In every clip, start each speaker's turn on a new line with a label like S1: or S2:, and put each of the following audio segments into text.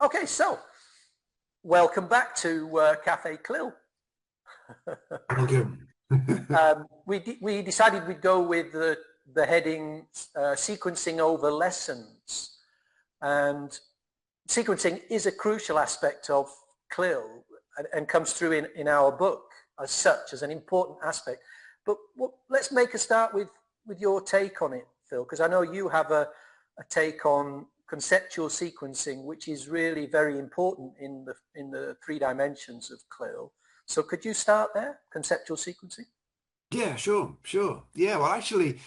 S1: Okay, so welcome back to Cafe CLIL.
S2: Welcome.
S1: We decided we'd go with the heading sequencing over lessons, and sequencing is a crucial aspect of CLIL and comes through in our book as such, as an important aspect. But let's make a start with your take on it, Phil, because I know you have a take on conceptual sequencing, which is really very important in the 3 dimensions of CLIL. So could you start there, conceptual sequencing?
S2: Yeah, sure. Yeah, well, actually,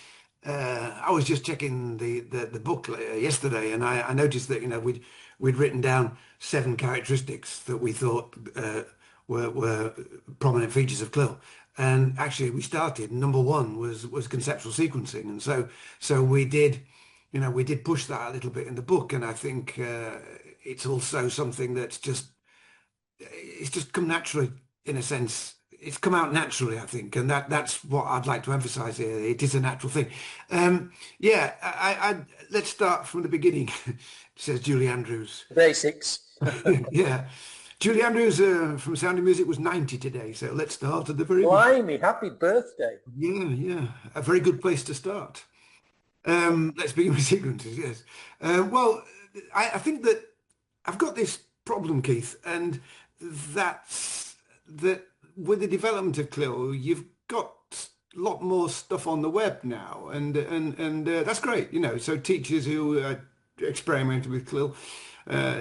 S2: I was just checking the book yesterday, and I noticed that we'd written down 7 characteristics that we thought were prominent features of CLIL, and actually we started. Number 1 was conceptual sequencing, and so we did. We did push that a little bit in the book, and I think it's also something it's just come naturally, in a sense. It's come out naturally, I think, and that's what I'd like to emphasize here. It is a natural thing. Yeah, let's start from the beginning, says Julie Andrews.
S1: Basics.
S2: Yeah. Julie Andrews from Sound of Music was 90 today, so let's start at the very beginning.
S1: Blimey, happy birthday.
S2: Yeah. A very good place to start. Let's begin with sequences, yes. Well, I think that I've got this problem, Keith, and that's that with the development of CLIL, you've got a lot more stuff on the web now, and that's great, So teachers who are experimenting with CLIL,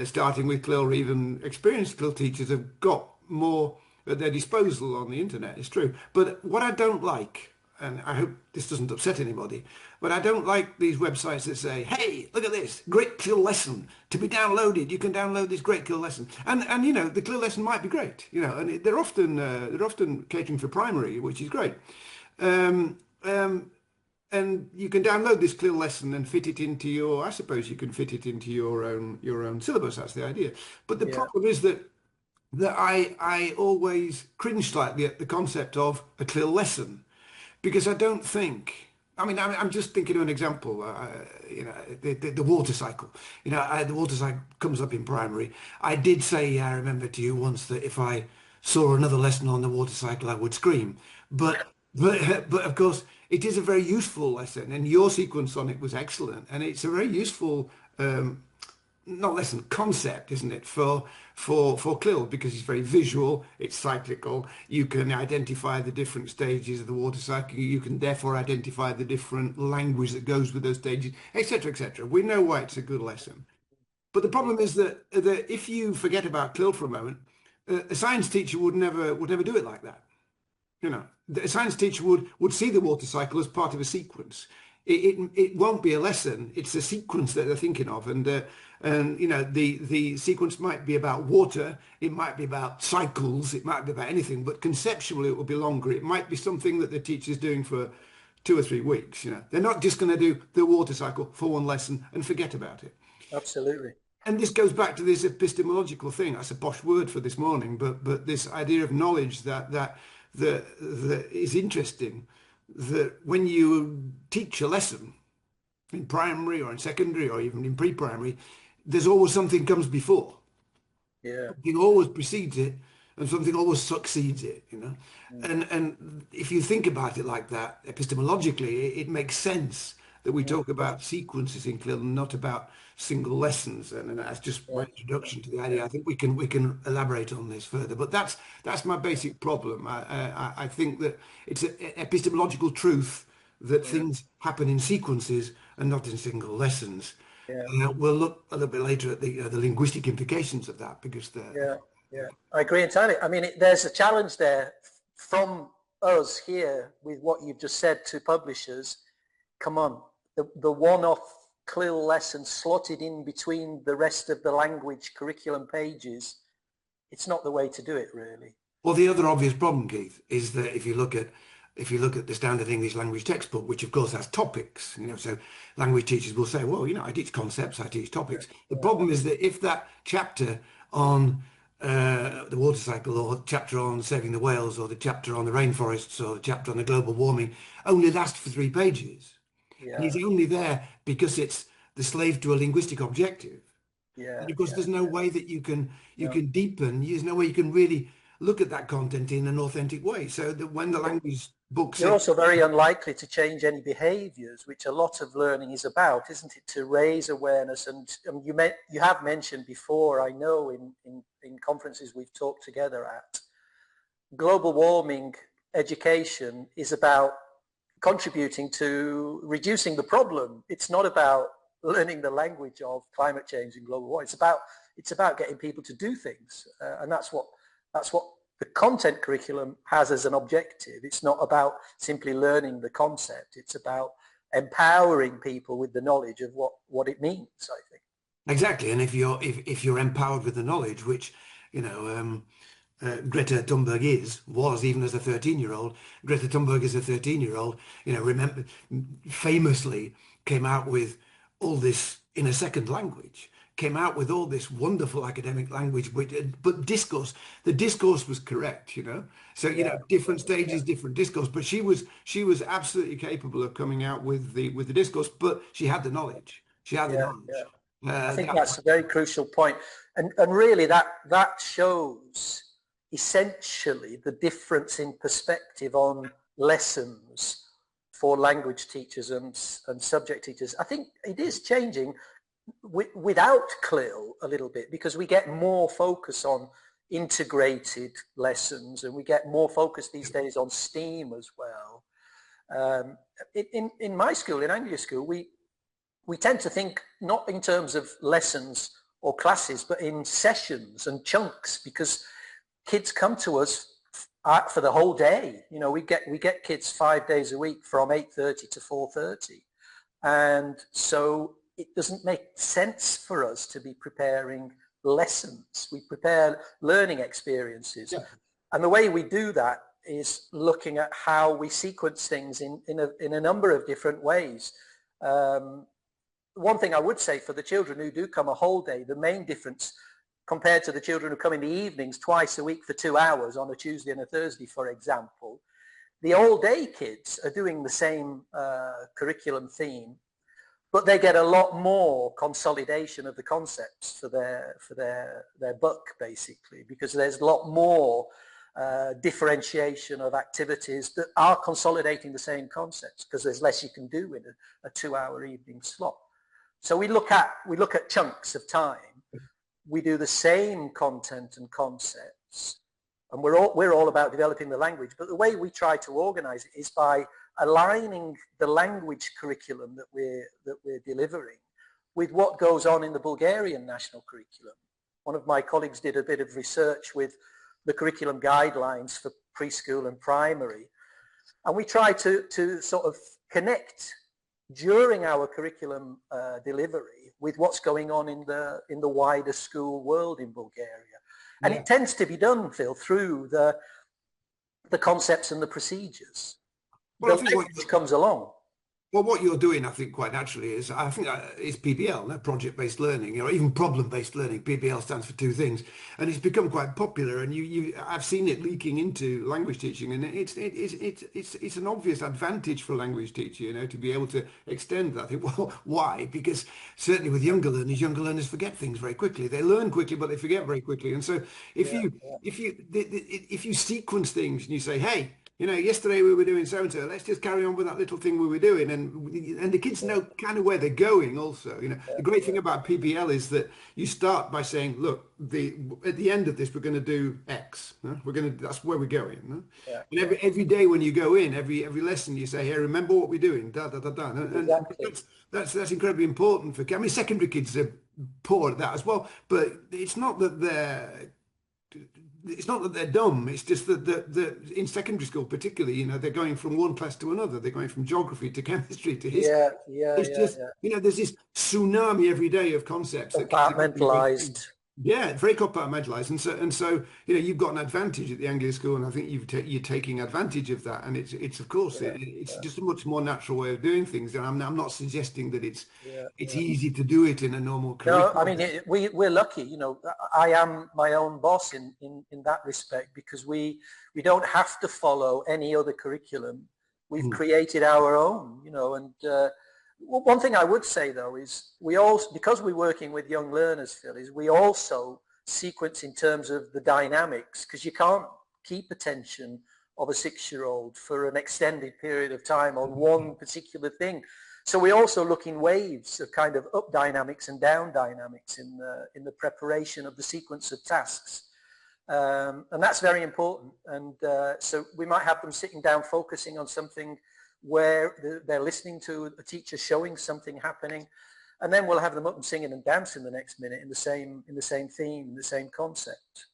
S2: starting with CLIL, or even experienced CLIL teachers have got more at their disposal on the internet, it's true. But what I don't like, and I hope this doesn't upset anybody, but I don't like these websites that say, hey, look at this, great CLIL lesson to be downloaded. You can download this great CLIL lesson. And the CLIL lesson might be great, and they're often catering for primary, which is great. And you can download this CLIL lesson and fit it into I suppose you can fit it into your own syllabus. That's the idea. But the problem is that I always cringe slightly at the concept of a CLIL lesson, because I don't think. I'm just thinking of an example. The water cycle. The water cycle comes up in primary. I did say, I remember to you once, that if I saw another lesson on the water cycle, I would scream. But of course, it is a very useful lesson, and your sequence on it was excellent, and it's a very useful. Not lesson, concept, isn't it, for CLIL, because it's very visual, it's cyclical. You can identify the different stages of the water cycle. You can therefore identify the different language that goes with those stages, etc., etc. We know why it's a good lesson. But the problem is that if you forget about CLIL for a moment, a science teacher would never do it like that. A science teacher would see the water cycle as part of a sequence. It won't be a lesson. It's a sequence that they're thinking of, and the sequence might be about water. It might be about cycles. It might be about anything. But conceptually, it will be longer. It might be something that the teacher's doing for 2 or 3 weeks. They're not just going to do the water cycle for 1 lesson and forget about it.
S1: Absolutely.
S2: And this goes back to this epistemological thing. That's a posh word for this morning, but this idea of knowledge that is interesting. That when you teach a lesson in primary or in secondary or even in pre-primary, there's always something comes before.
S1: Yeah.
S2: Something always precedes it, and something always succeeds it, And if you think about it like that, epistemologically, it makes sense that we talk about sequences in CLIL and not about single lessons. And that's just my introduction to the idea. I think we can elaborate on this further, but that's my basic problem. I think that it's an epistemological truth that things happen in sequences and not in single lessons.
S1: Yeah.
S2: We'll look a little bit later at the linguistic implications of that, because
S1: I agree entirely. There's a challenge there from us here with what you've just said to publishers. Come on, the one-off CLIL lesson slotted in between the rest of the language curriculum pages, it's not the way to do it, really.
S2: Well, the other obvious problem, Keith, is that if you look at the standard English language textbook, which of course has topics, so language teachers will say, well, I teach concepts, I teach topics. The problem is that if that chapter on the water cycle, or the chapter on saving the whales, or the chapter on the rainforests, or the chapter on the global warming only lasts for 3 pages, and it's only there because it's the slave to a linguistic objective,
S1: Yeah,
S2: And of course,
S1: yeah.
S2: there's no way that you
S1: No.
S2: can deepen. There's no way you can really look at that content in an authentic way. So that when the language book
S1: You're
S2: says,
S1: also very unlikely to change any behaviors, which a lot of learning is about, isn't it? To raise awareness. And you have mentioned before, I know in conferences we've talked together at, global warming education is about contributing to reducing the problem. It's not about learning the language of climate change and global warming. It's about getting people to do things, and that's what the content curriculum has as an objective. It's not about simply learning the concept. It's about empowering people with the knowledge of what it means, I think.
S2: exactly. And if you're empowered with the knowledge, which you know. Greta Thunberg was even as a 13-year-old. Greta Thunberg as a 13-year-old, remember, famously came out with all this in a second language, came out with all this wonderful academic language, but the discourse was correct, So,
S1: Yeah,
S2: different
S1: yeah,
S2: stages, different discourse, but she was absolutely capable of coming out with the discourse, but she had the knowledge. She had the
S1: yeah, yeah.
S2: knowledge.
S1: I think
S2: That
S1: that's a very crucial point. And really that shows essentially the difference in perspective on lessons for language teachers and subject teachers. I think it is changing without CLIL a little bit, because we get more focus on integrated lessons and we get more focus these days on STEAM as well. In my school, in Anglia School, we tend to think not in terms of lessons or classes, but in sessions and chunks, because kids come to us for the whole day. We get kids 5 days a week from 8:30 to 4:30. And so it doesn't make sense for us to be preparing lessons. We prepare learning experiences.
S2: yeah.
S1: And the way we do that is looking at how we sequence things in a number of different ways. One thing I would say for the children who do come a whole day, the main difference compared to the children who come in the evenings twice a week for 2 hours on a Tuesday and a Thursday, for example, the all day kids are doing the same curriculum theme, but they get a lot more consolidation of the concepts for their buck, basically, because there's a lot more differentiation of activities that are consolidating the same concepts, because there's less you can do in a 2-hour evening slot. So we look at chunks of time. We do the same content and concepts, and we're all about developing the language. But the way we try to organize it is by aligning the language curriculum that we're delivering with what goes on in the Bulgarian national curriculum. One of my colleagues did a bit of research with the curriculum guidelines for preschool and primary, and we try to sort of connect during our curriculum delivery with what's going on in the wider school world in Bulgaria. And
S2: Yeah.
S1: it tends to be done, Phil, through the concepts and the procedures.
S2: Well,
S1: The
S2: I think
S1: language comes along.
S2: what you're doing, I think, quite naturally is, I think, is PBL, no? Project-based learning, or even problem-based learning. PBL stands for two things, and it's become quite popular. And I've seen it leaking into language teaching, and it's an obvious advantage for language teaching, to be able to extend that. Well, why? Because certainly with younger learners forget things very quickly. They learn quickly, but they forget very quickly. And so if
S1: Yeah,
S2: you
S1: yeah,
S2: if you sequence things and you say, hey, yesterday we were doing so-and-so, let's just carry on with that little thing we were doing. And the kids know kind of where they're going also. The great thing about PBL is that you start by saying, look, at the end of this, we're going to do X. That's where we're going.
S1: yeah,
S2: And
S1: yeah.
S2: every day when you go in, every lesson, you say, hey, remember what we're doing, da, da, da, da. And
S1: Exactly.
S2: that's incredibly important for, secondary kids are poor at that as well, but it's not that they're dumb. It's just that in secondary school, particularly, they're going from one class to another. They're going from geography to chemistry to history.
S1: Yeah, yeah,
S2: It's
S1: yeah,
S2: just,
S1: yeah.
S2: there's this tsunami every day of concepts that kids are going to be going through.
S1: Compartmentalized.
S2: Yeah, very compartmentalized, and so you've got an advantage at the Anglia School, and I think you're taking advantage of that. And it's of course
S1: Yeah,
S2: it's
S1: yeah,
S2: just a much more natural way of doing things. And I'm not suggesting that it's
S1: yeah,
S2: it's
S1: yeah.
S2: easy to do it in a normal
S1: No, I
S2: curriculum.
S1: mean, we're lucky. I am my own boss in that respect, because we don't have to follow any other curriculum. We've
S2: Mm.
S1: created our own, and One thing I would say though is we also, because we're working with young learners, Phil, is we also sequence in terms of the dynamics, because you can't keep attention of a 6-year-old for an extended period of time on one particular thing. So we also look in waves of kind of up dynamics and down dynamics in the preparation of the sequence of tasks. And that's very important. And so we might have them sitting down focusing on something where they're listening to a teacher showing something happening, and then we'll have them up and singing and dancing the next minute in the same theme, in the same concept.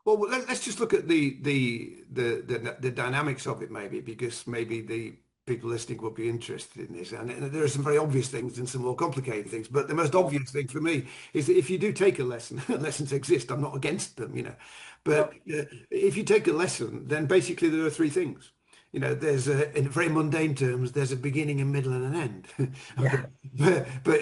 S2: Well, let's just look at the dynamics of it, maybe, because maybe the people listening will be interested in this. And there are some very obvious things and some more complicated things. But the most obvious thing for me is that if you do take a lesson, lessons exist. I'm not against them, you know. But if you take a lesson, then basically there are three things. You know, there's in very mundane terms, there's a beginning, a middle, and an end. Okay.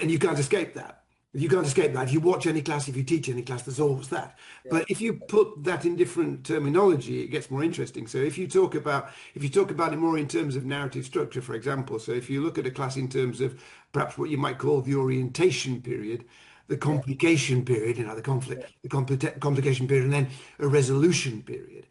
S2: And you can't escape that. You can't escape that. If you watch any class, if you teach any class, there's always that. But if you put that in different terminology, it gets more interesting. So if you talk about it more in terms of narrative structure, for example, so if you look at a class in terms of perhaps what you might call the orientation period, the complication period, you know, the complication period, and then a resolution period.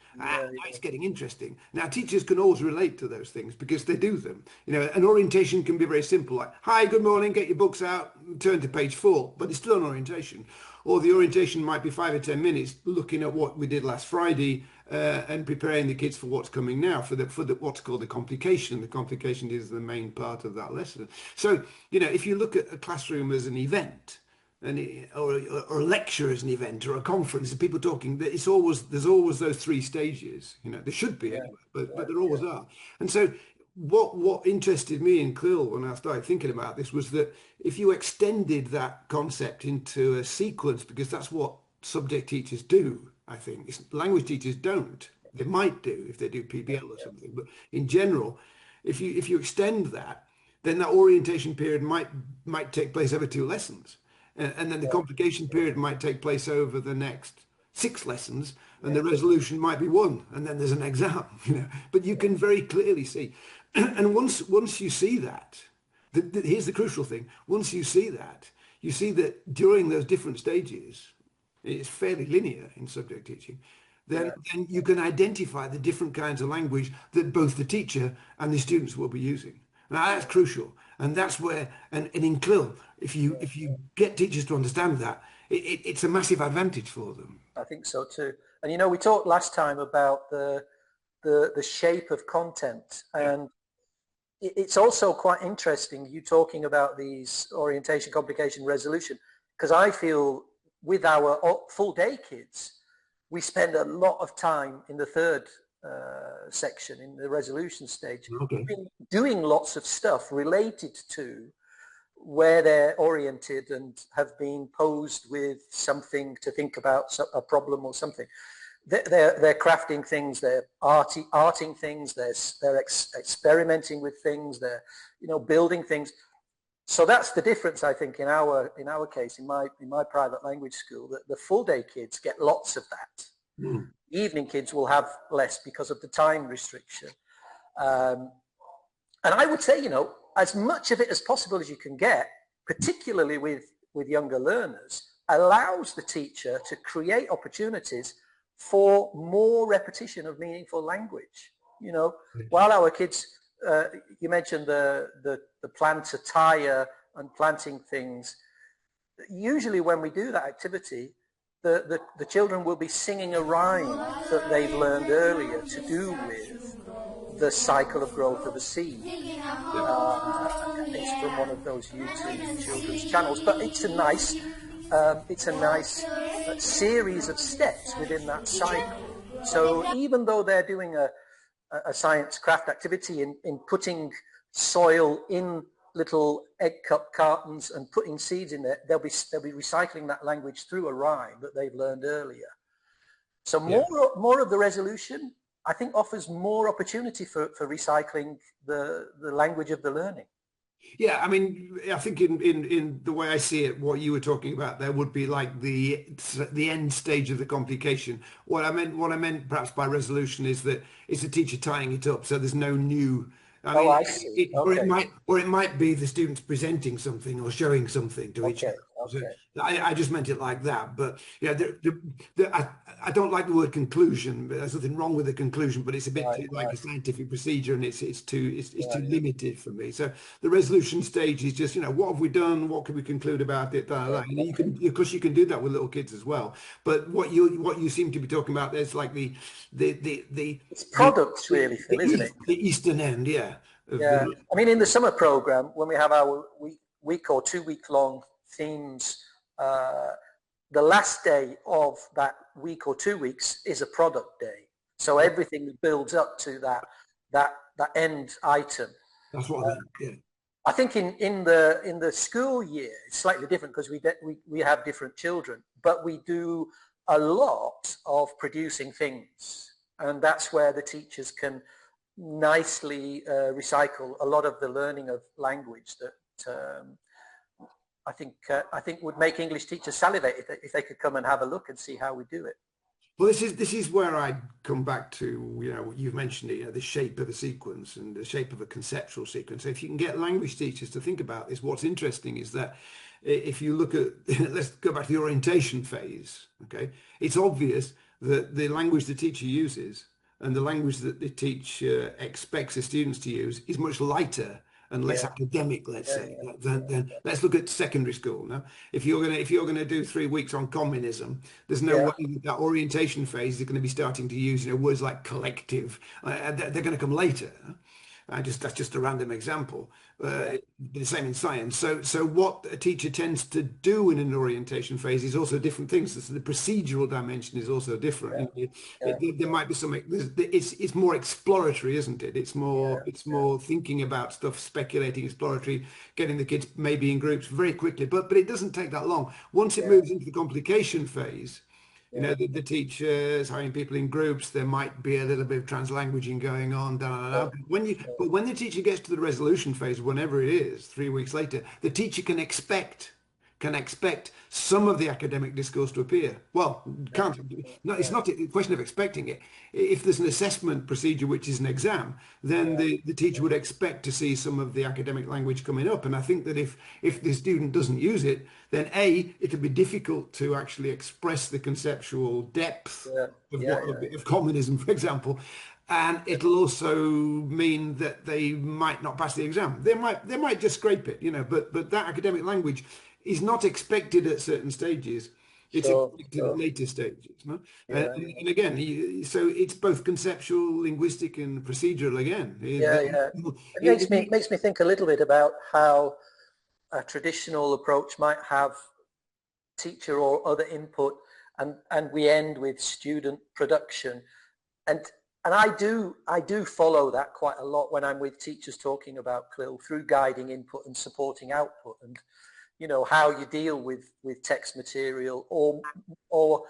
S2: It's getting interesting. Now, teachers can always relate to those things because they do them. You know, an orientation can be very simple, like, hi, good morning, get your books out, turn to page 4, but it's still an orientation. Or the orientation might be 5 or 10 minutes looking at what we did last Friday and preparing the kids for what's coming now, for what's called the complication. The complication is the main part of that lesson. So, you know, if you look at a classroom as an event, or a lecture as an event or a conference, and people talking, there's always those three stages. You know, there should be anyway, but there always are. And so what interested me in CLIL when I started thinking about this was that if you extended that concept into a sequence, because that's what subject teachers do, I think. Language teachers don't. They might do if they do PBL or something, but in general, if you extend that, then that orientation period might take place over 2 lessons. And then the complication period might take place over the next 6 lessons, and the resolution might be 1, and then there's an exam, you know. But you can very clearly see, and once you see that, here's the crucial thing: once you see that during those different stages, it's fairly linear in subject teaching. Then you can identify the different kinds of language that both the teacher and the students will be using. Now that's crucial, and that's where, and in CLIL, if you get teachers to understand that, it's a massive advantage for them.
S1: I think so too. And you know, we talked last time about the shape of content, and it's also quite interesting you talking about these orientation, complication, resolution, because I feel with our full day kids, we spend a lot of time in the third section, in the resolution stage, doing lots of stuff related to where they're oriented and have been posed with something to think about, a problem or something. They're crafting things, they're arting things, they're experimenting with things, they're, you know, building things. So that's the difference, I think, in our case, in my private language school, that the full day kids get lots of that. Evening kids will have less because of the time restriction. And I would say, you know, as much of it as possible as you can get, particularly with younger learners, allows the teacher to create opportunities for more repetition of meaningful language. You know, while our kids, you mentioned the plant a tire and planting things, usually when we do that activity, the children will be singing a rhyme that they've learned earlier to do with the cycle of growth of a seed. It's from one of those YouTube children's channels, but it's a nice series of steps within that cycle. So even though they're doing a science craft activity in putting soil in little egg cup cartons and putting seeds in there, they'll be recycling that language through a rhyme that they've learned earlier. So more of the resolution, I think, offers more opportunity for recycling the language of the learning.
S2: Yeah, I mean, I think in the way I see it, what you were talking about there would be like the end stage of the complication. What I meant perhaps by resolution is that it's the teacher tying it up, so there's no new I
S1: Oh,
S2: mean,
S1: I see. Okay.
S2: or it might be the students presenting something or showing something to each
S1: Okay.
S2: other. So
S1: Okay.
S2: I just meant it like that. But yeah, I don't like the word conclusion. But there's nothing wrong with the conclusion, but it's a bit
S1: Right.
S2: too like
S1: Right.
S2: a scientific procedure, and it's
S1: Yeah.
S2: too
S1: Yeah.
S2: limited for me. So the resolution stage is just, what have we done? What can we conclude about it? Da, da, da.
S1: Okay.
S2: You
S1: Okay.
S2: can, of course, you can do that with little kids as well. But what you seem to be talking about, there's like the the the
S1: It's
S2: the
S1: products, really,
S2: the,
S1: Phil, isn't it?
S2: the eastern end, yeah, of
S1: Yeah.
S2: the
S1: I mean, in the summer program, when we have our week or 2 week long themes, uh, the last day of that week or 2 weeks is a product day. So
S2: yeah,
S1: everything builds up to that end item.
S2: that's what I meant. Yeah,
S1: I think in the school year it's slightly different because we have different children, but we do a lot of producing things, and that's where the teachers can nicely recycle a lot of the learning of language that I think would make English teachers salivate if they could come and have a look and see how we do it.
S2: well, this is where I come back to, you've mentioned it, the shape of a sequence and the shape of a conceptual sequence. So if you can get language teachers to think about this, what's interesting is that if you look at, let's go back to the orientation phase, okay, it's obvious that the language the teacher uses and the language that the teacher expects the students to use is much lighter and less
S1: Yeah,
S2: academic, let's
S1: yeah,
S2: say,
S1: yeah,
S2: than let's look at secondary school now. If you're gonna do 3 weeks on communism, there's no
S1: yeah,
S2: way that orientation phase is going to be starting to use words like collective. They're going to come later. That's just a random example.
S1: yeah,
S2: The same in science. So what a teacher tends to do in an orientation phase is also different things. So the procedural dimension is also different.
S1: yeah, yeah,
S2: There might be some. It's more exploratory, isn't it? It's more
S1: yeah,
S2: it's
S1: yeah,
S2: more thinking about stuff, speculating, exploratory, getting the kids maybe in groups very quickly. But it doesn't take that long. Once it
S1: yeah,
S2: moves into the complication phase,
S1: yeah,
S2: the teachers hiring people in groups, there might be a little bit of translanguaging going on. Da, da, da.
S1: sure,
S2: But when the teacher gets to the resolution phase, whenever it is, 3 weeks later, the teacher can expect some of the academic discourse to appear. Well,
S1: yeah,
S2: can't no, it's
S1: yeah,
S2: not a question of expecting it. If there's an assessment procedure which is an exam, then
S1: yeah,
S2: the teacher would expect to see some of the academic language coming up. And I think that if the student doesn't use it, then it'll be difficult to actually express the conceptual depth
S1: yeah,
S2: of
S1: yeah,
S2: of communism, for example. And it'll also mean that they might not pass the exam. They might just scrape it, but that academic language is not expected at certain stages. It's
S1: sure,
S2: expected at
S1: sure,
S2: later stages. No?
S1: yeah,
S2: And again, so it's both conceptual, linguistic, and procedural again.
S1: yeah, yeah. It makes me
S2: It-
S1: makes me think a little bit about how a traditional approach might have teacher or other input, and we end with student production, and and I do follow that quite a lot when I'm with teachers talking about CLIL through guiding input and supporting output, and how you deal with text material or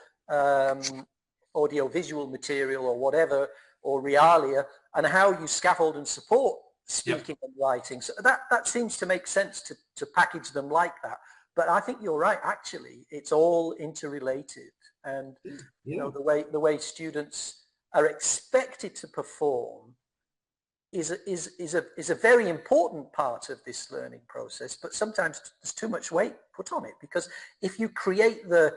S1: audio visual material or whatever, or realia, and how you scaffold and support
S2: yeah,
S1: speaking and writing. So that seems to make sense to package them like that. But I think you're right. Actually, it's all interrelated, and
S2: yeah.
S1: the way students are expected to perform is a very important part of this learning process. But sometimes there's too much weight put on it, because if you create the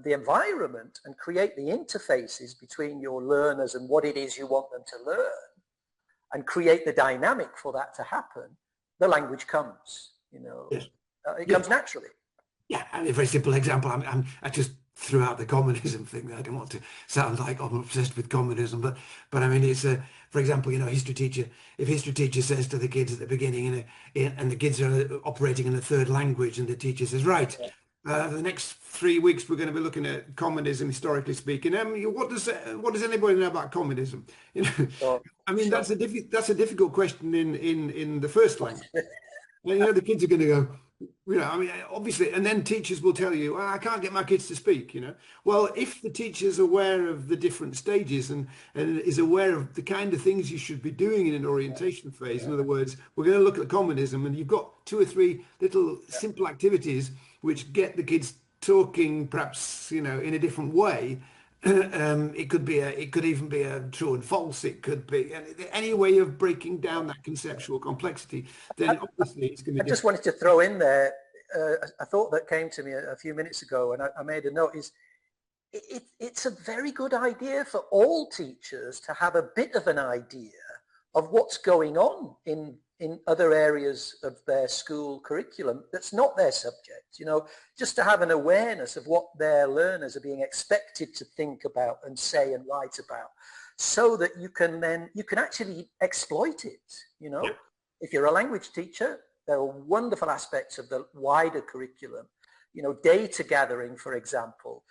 S1: environment and create the interfaces between your learners and what it is you want them to learn, and create the dynamic for that to happen, the language comes.
S2: Yes.
S1: It
S2: Yeah.
S1: comes naturally.
S2: Yeah, I mean, a very simple example. I just threw out the communism thing. I don't want to sound like I'm obsessed with communism, but I mean, it's for example, history teacher. If history teacher says to the kids at the beginning, and the kids are operating in a third language, and the teacher says, right,
S1: Yeah,
S2: for the next 3 weeks we're going to be looking at communism, historically speaking. What does anybody know about communism? You know,
S1: sure,
S2: I mean,
S1: sure.
S2: that's a difficult question in the first language. And, the kids are going to go, I mean, obviously, and then teachers will tell you, I can't get my kids to speak. Well, if the teacher's aware of the different stages and is aware of the kind of things you should be doing in an orientation phase, in other words, we're going to look at communism, and you've got 2 or 3 little simple activities which get the kids talking perhaps, in a different way. It could be it could even be a true and false. It could be any way of breaking down that conceptual complexity. Then obviously it's going to
S1: I
S2: give.
S1: just wanted to throw in there a thought that came to me a few minutes ago, and I made a note, is it's a very good idea for all teachers to have a bit of an idea of what's going on in other areas of their school curriculum that's not their subject, just to have an awareness of what their learners are being expected to think about and say and write about, so that you can actually exploit it.
S2: Yeah.
S1: If you're a language teacher, there are wonderful aspects of the wider curriculum, data gathering, for example.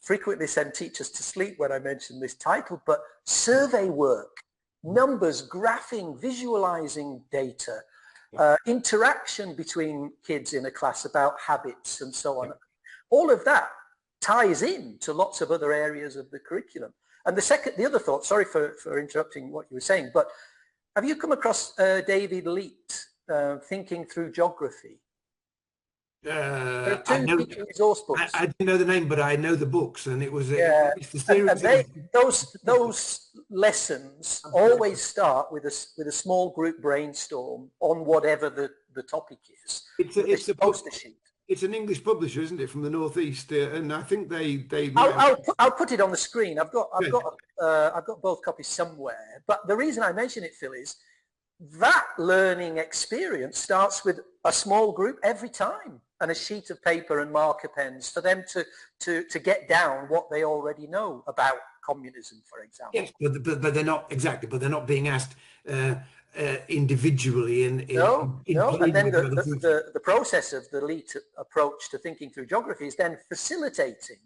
S1: Frequently send teachers to sleep when I mention this title, but survey work, numbers, graphing, visualizing data, interaction between kids in a class about habits and so on. All of that ties in to lots of other areas of the curriculum. And the other thought, sorry for interrupting what you were saying, but have you come across David Leet, Thinking Through Geography? There are
S2: I
S1: two
S2: know.
S1: teaching resource books.
S2: I didn't know the name, but I know the books, and it was it's the
S1: And
S2: series.
S1: those lessons always start with a small group brainstorm on whatever the topic is.
S2: It's a
S1: poster sheet.
S2: It's an English publisher, isn't it, from the Northeast? And I think they.
S1: I'll put it on the screen. I've got both copies somewhere. But the reason I mention it, Phil, is that learning experience starts with a small group every time, and a sheet of paper and marker pens for them to get down what they already know about communism, for example.
S2: Yes, but they're not exactly. But they're not being asked individually.
S1: No. And then the process of the Leet approach to thinking through geography is then facilitating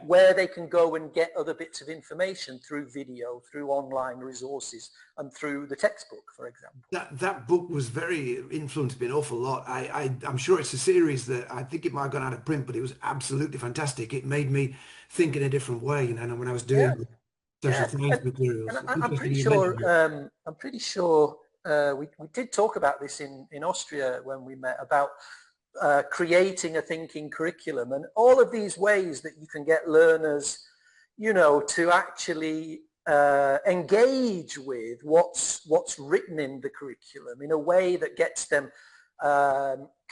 S1: where they can go and get other bits of information through video, through online resources, and through the textbook, for example.
S2: That book was very influenced me an awful lot. I'm sure it's a series that I think it might have gone out of print, but it was absolutely fantastic. It made me think in a different way, when I was doing social science materials.
S1: I'm pretty sure we did talk about this in Austria when we met, about creating a thinking curriculum, and all of these ways that you can get learners, to actually engage with what's written in the curriculum in a way that gets them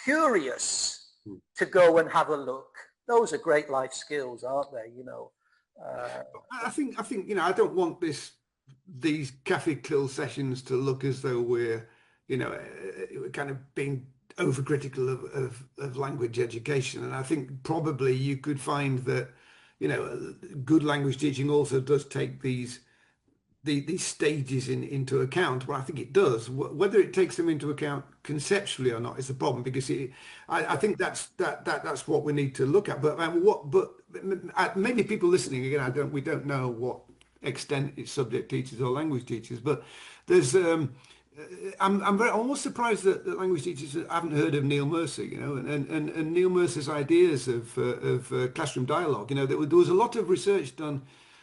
S1: curious to go and have a look. Those are great life skills, aren't they?
S2: I think I don't want these Cafe CLIL sessions to look as though we're kind of being overcritical of language education, and I think probably you could find that good language teaching also does take these stages into account. Well, I think it does. Whether it takes them into account conceptually or not is the problem, because I think that's what we need to look at. But maybe people listening again, we don't know what extent it's subject teachers or language teachers, but there's I'm almost surprised that language teachers haven't heard of Neil Mercer, and Neil Mercer's ideas of classroom dialogue. There was a lot of research done.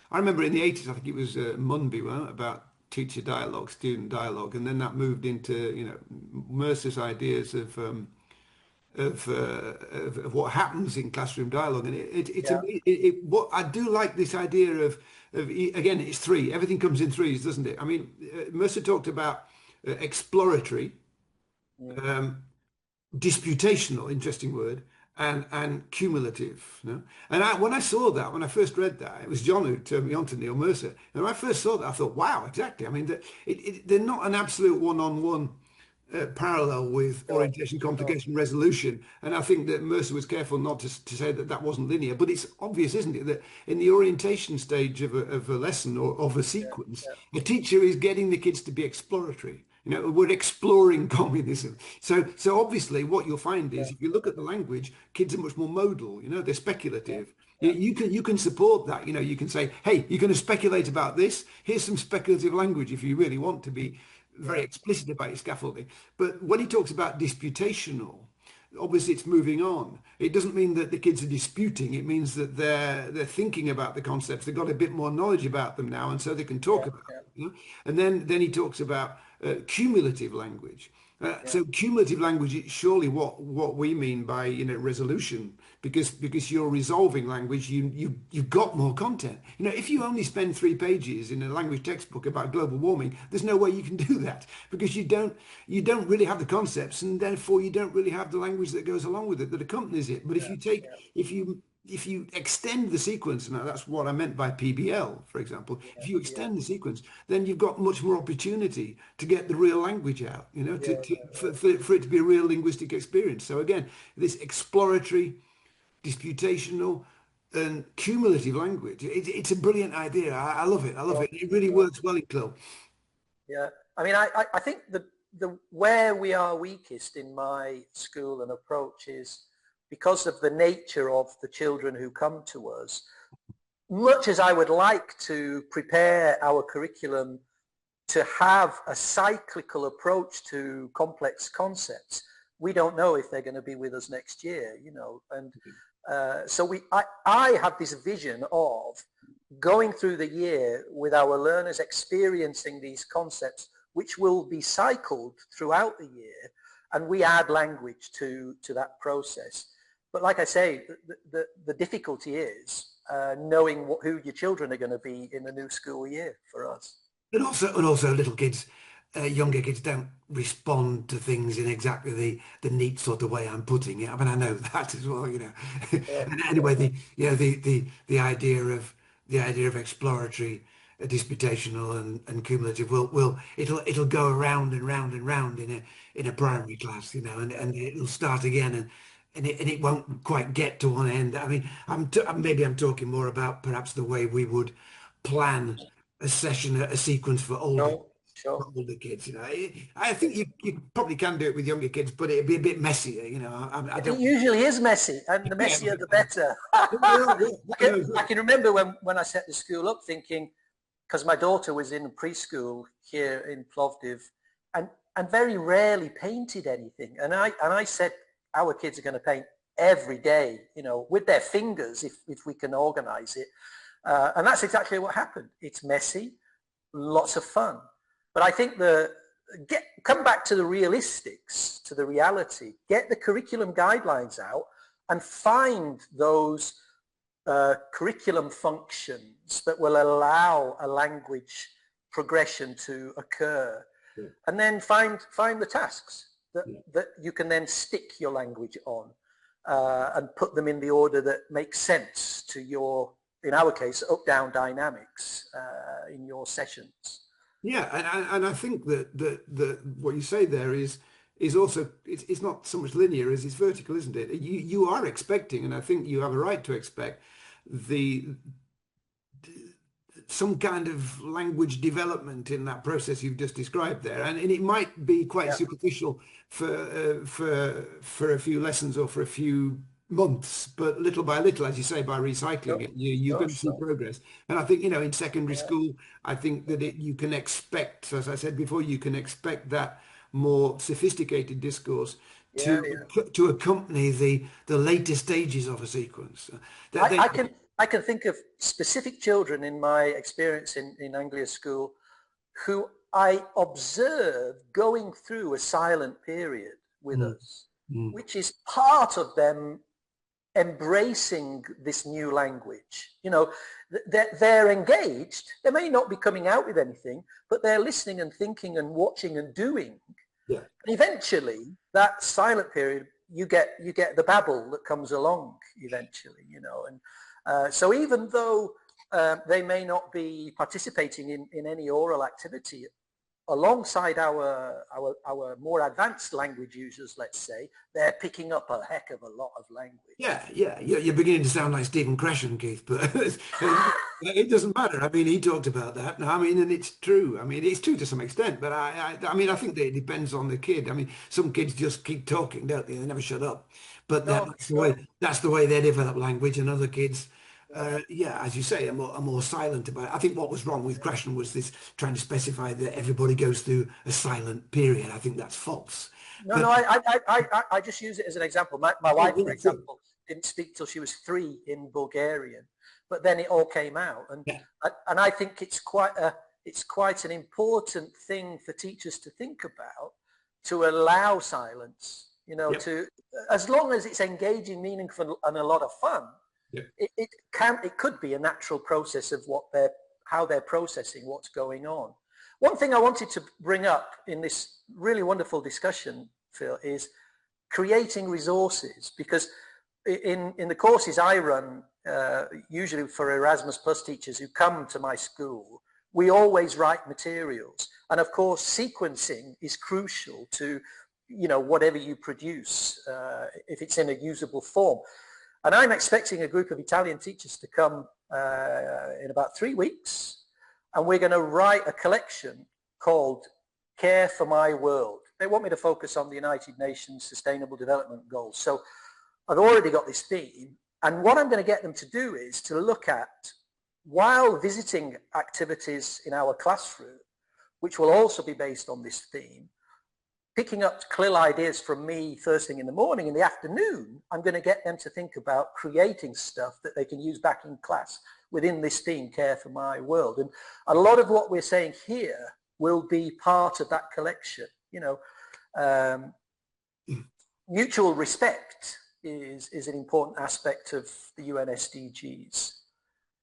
S2: I remember in the 80s, I think it was Munby, about teacher dialogue, student dialogue, and then that moved into Mercer's ideas of what happens in classroom dialogue. And what I do like, this idea of again, it's three. Everything comes in threes, doesn't it? I mean, Mercer talked about exploratory, disputational, interesting word, and cumulative. And when I saw that, when I first read that, it was John who turned me on to Neil Mercer. And when I first saw that, I thought, wow, exactly. I mean, they're not an absolute one-on-one parallel with orientation, complication, resolution. And I think that Mercer was careful not to say that wasn't linear. But it's obvious, isn't it, that in the orientation stage of a lesson or of a sequence, the teacher is getting the kids to be exploratory. We're exploring communism. So obviously what you'll find is, if you look at the language, kids are much more modal, they're speculative. You can support that. You can say, hey, you're going to speculate about this. Here's some speculative language if you really want to be very explicit about your scaffolding. But when he talks about disputational, obviously it's moving on. It doesn't mean that the kids are disputing. It means that they're thinking about the concepts. They've got a bit more knowledge about them now, and so they can talk about it. And then he talks about cumulative language.
S1: Yeah,
S2: So cumulative language is surely what we mean by, resolution, because you're resolving language, you've got more content. If you only spend 3 pages in a language textbook about global warming, there's no way you can do that, because you don't really have the concepts, and therefore you don't really have the language that goes along with it, that accompanies it. But
S1: yeah, yeah,
S2: if you extend the sequence, now that's what I meant by PBL, for example. If
S1: yeah,
S2: you
S1: yeah,
S2: extend the sequence, then you've got much more opportunity to get the real language out,
S1: yeah,
S2: for it to be a real linguistic experience. So again, this exploratory, disputational, and cumulative language, it's a brilliant idea. I love it. I love
S1: sure,
S2: it. It really
S1: sure.
S2: works well in CLIL.
S1: Yeah. I mean, I think the where we are weakest in my school and approach is because of the nature of the children who come to us. Much as I would like to prepare our curriculum to have a cyclical approach to complex concepts, we don't know if they're going to be with us next year, and so I have this vision of going through the year with our learners experiencing these concepts, which will be cycled throughout the year, and we add language to that process. But like I say, the difficulty is knowing who your children are going to be in the new school year for us.
S2: And also little kids, younger kids don't respond to things in exactly the neat sort of way I'm putting it. I mean, I know that as well.
S1: Yeah,
S2: And
S1: yeah,
S2: anyway, the idea of exploratory, disputational, and cumulative it'll go around and round and round in a
S1: yeah,
S2: primary class, and it'll start again, and it won't quite get to one end. I mean, maybe I'm talking more about perhaps the way we would plan a session, a sequence for older
S1: sure, sure.
S2: for older kids. I
S1: Yeah.
S2: think you probably can do it with younger kids, but it'd be a bit messier. I
S1: It
S2: don't.
S1: usually is messy, and the
S2: Yeah,
S1: messier the better.
S2: yeah, yeah,
S1: I I can remember when I set the school up thinking, because my daughter was in preschool here in Plovdiv, and very rarely painted anything. And I said our kids are going to paint every day, with their fingers if we can organize it. And that's exactly what happened. It's messy, lots of fun. But I think come back to the realistics, to the reality, get the curriculum guidelines out and find those curriculum functions that will allow a language progression to occur,
S2: yeah,
S1: and then find the tasks that,
S2: yeah.
S1: that you can then stick your language on, and put them in the order that makes sense to your, in our case, up-down dynamics in your sessions.
S2: Yeah, and I think that what you say there is also it's not so much linear as it's vertical, isn't it? You are expecting, and I think you have a right to expect the some kind of language development in that process you've just described there, and it might be quite
S1: Yeah,
S2: superficial for a few lessons or for a few months, but little by little, as you say, by recycling
S1: sure,
S2: it, you're
S1: sure,
S2: going to see
S1: sure.
S2: progress. And I think, in secondary
S1: Yeah,
S2: school, I think that you can expect, as I said before, you can expect that more sophisticated discourse
S1: yeah, yeah.
S2: to accompany the later stages of a sequence. That
S1: I,
S2: they,
S1: I can I can think of specific children in my experience in Anglia school who I observed going through a silent period with
S2: Mm,
S1: us,
S2: mm,
S1: which is part of them embracing this new language. They're engaged. They may not be coming out with anything, but they're listening and thinking and watching and doing.
S2: yeah.
S1: And eventually, that silent period, you get the babble that comes along eventually. And so even though they may not be participating in any oral activity alongside our more advanced language users, let's say, they're picking up a heck of a lot of language.
S2: Yeah, yeah, you're beginning to sound like Stephen Gresham, Keith, but it doesn't matter. I mean, he talked about that. I mean, and it's true. I mean, it's true to some extent, but I mean, I think that it depends on the kid. I mean, some kids just keep talking, don't they? They never shut up. But
S1: Sure,
S2: that's the
S1: sure.
S2: way they develop language, and other kids,
S1: Yeah,
S2: yeah, as you say, are more silent about it. I think what was wrong with Gresham was this trying to specify that everybody goes through a silent period. I think that's false.
S1: no,
S2: But
S1: no, I just use it as an example. My
S2: oh,
S1: wife, for
S2: yeah, sure.
S1: example, didn't speak till she was 3 in Bulgarian, but then it all came out, and
S2: Yeah,
S1: I think it's quite an important thing for teachers to think about, to allow silence, you know,
S2: Yep.
S1: to, as long as it's engaging, meaningful, and a lot of fun,
S2: Yep.
S1: it could be a natural process of how they're processing what's going on. One thing I wanted to bring up in this really wonderful discussion, Phil, is creating resources, because in the courses I run, usually for Erasmus Plus teachers who come to my school, we always write materials. And of course, sequencing is crucial to, you know, whatever you produce, if it's in a usable form. And I'm expecting a group of Italian teachers to come in about 3 weeks, and we're going to write a collection called Care for My World. They want me to focus on the United Nations Sustainable Development Goals. So I've already got this theme, and what I'm going to get them to do is to look at, while visiting activities in our classroom, which will also be based on this theme, picking up CLIL ideas from me first thing in the morning. In the afternoon, I'm going to get them to think about creating stuff that they can use back in class within this theme, Care for My World. And a lot of what we're saying here will be part of that collection. You know, mutual respect is an important aspect of the UN SDGs.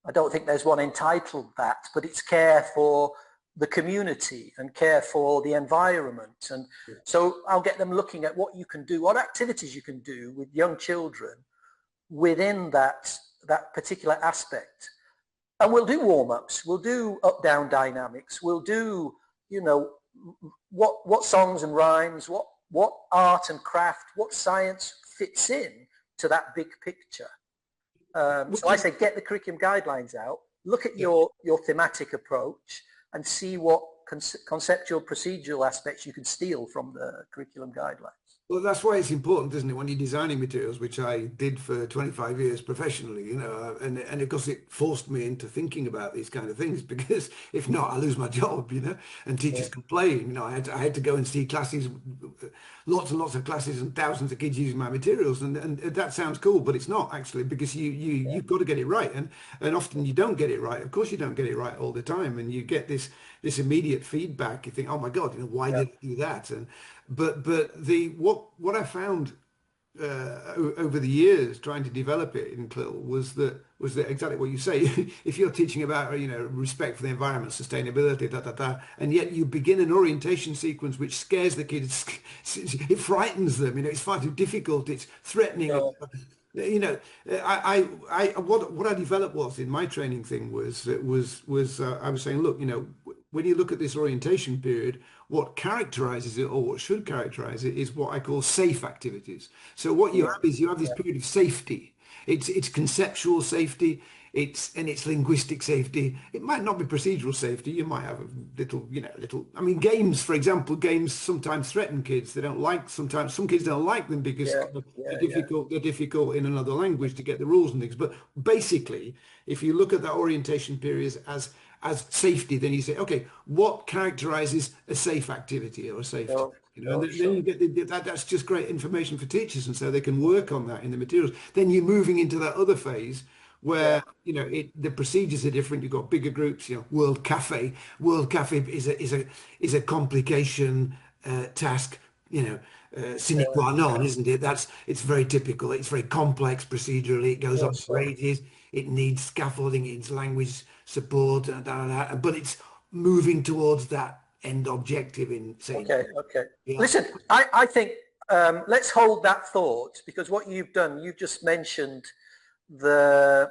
S1: I don't think there's one entitled that, but it's care for the community and care for the environment. And so I'll get them looking at what you can do, what activities you can do with young children within that particular aspect. And we'll do warm-ups, we'll do up-down dynamics, we'll do, you know, what songs and rhymes, what art and craft, what science fits in to that big picture. So I say, get the curriculum guidelines out, look at your thematic approach, and see what conceptual procedural aspects you can steal from the curriculum guidelines.
S2: Well, that's why it's important, isn't it, when you're designing materials, which I did for 25 years professionally, you know, and of course it forced me into thinking about these kind of things, because if not, I lose my job, you know, and teachers complain. You know, I had to go and see classes, lots and lots of classes and thousands of kids using my materials, and that sounds cool, but it's not actually, because you've got to get it right, and often you don't get it right. Of course you don't get it right all the time, and you get this immediate feedback. You think, oh my God, you know, why did I do that? And but what I found over the years trying to develop it in CLIL was that exactly what you say. If you're teaching about, you know, respect for the environment, sustainability, and yet you begin an orientation sequence which scares the kids, it frightens them. You know, it's far too difficult. It's threatening. You know, what I developed was in my training thing was I was saying, look, you know, when you look at this orientation period, what characterizes it, or what should characterize it, is what I call safe activities. So what you have is this period of safety. It's conceptual safety. It's linguistic safety. It might not be procedural safety. You might have a little, you know, I mean, games, for example, games sometimes threaten kids. They don't like, sometimes some kids don't like them because they're difficult. They're difficult in another language to get the rules and things. But basically, if you look at that orientation period as safety, then you say, okay, what characterizes a safe activity or a safe task? You know, and then you get that's just great information for teachers, and so they can work on that in the materials. Then you're moving into that other phase where you know the procedures are different. You've got bigger groups. You know, World Cafe is a complication task. You know, sine qua non, isn't it? It's very typical. It's very complex procedurally. It goes on for ages. It needs scaffolding. It needs language support, but it's moving towards that end objective in saying.
S1: Okay. Listen, I think let's hold that thought, because what you've done, you've just mentioned the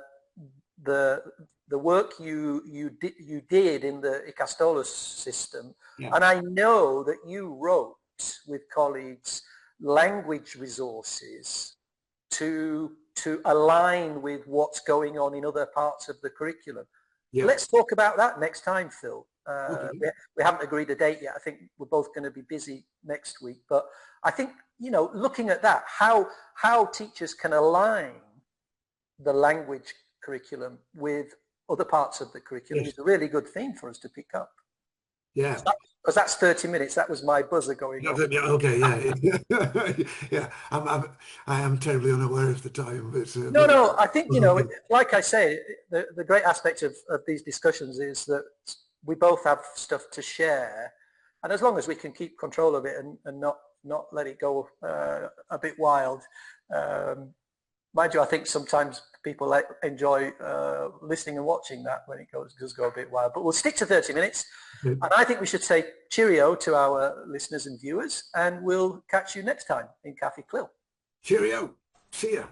S1: work you did in the Icastolus system, and I know that you wrote with colleagues language resources to align with what's going on in other parts of the curriculum. Let's talk about that next time, Phil. We haven't agreed a date yet. I think we're both going to be busy next week, but I think, you know, looking at that, how teachers can align the language curriculum with other parts of the curriculum is a really good thing for us to pick up.
S2: Yeah.
S1: Because that's 30 minutes. That was my buzzer going on.
S2: Okay, yeah. I am terribly unaware of the time. But,
S1: no, I think, you know, like I say, the great aspect of these discussions is that we both have stuff to share. And as long as we can keep control of it and not not let it go a bit wild. Mind you, I think sometimes people enjoy listening and watching that when it does go a bit wild. But we'll stick to 30 minutes.
S2: Good.
S1: And I think we should say cheerio to our listeners and viewers, and we'll catch you next time in Cafe CLIL.
S2: Cheerio. See ya.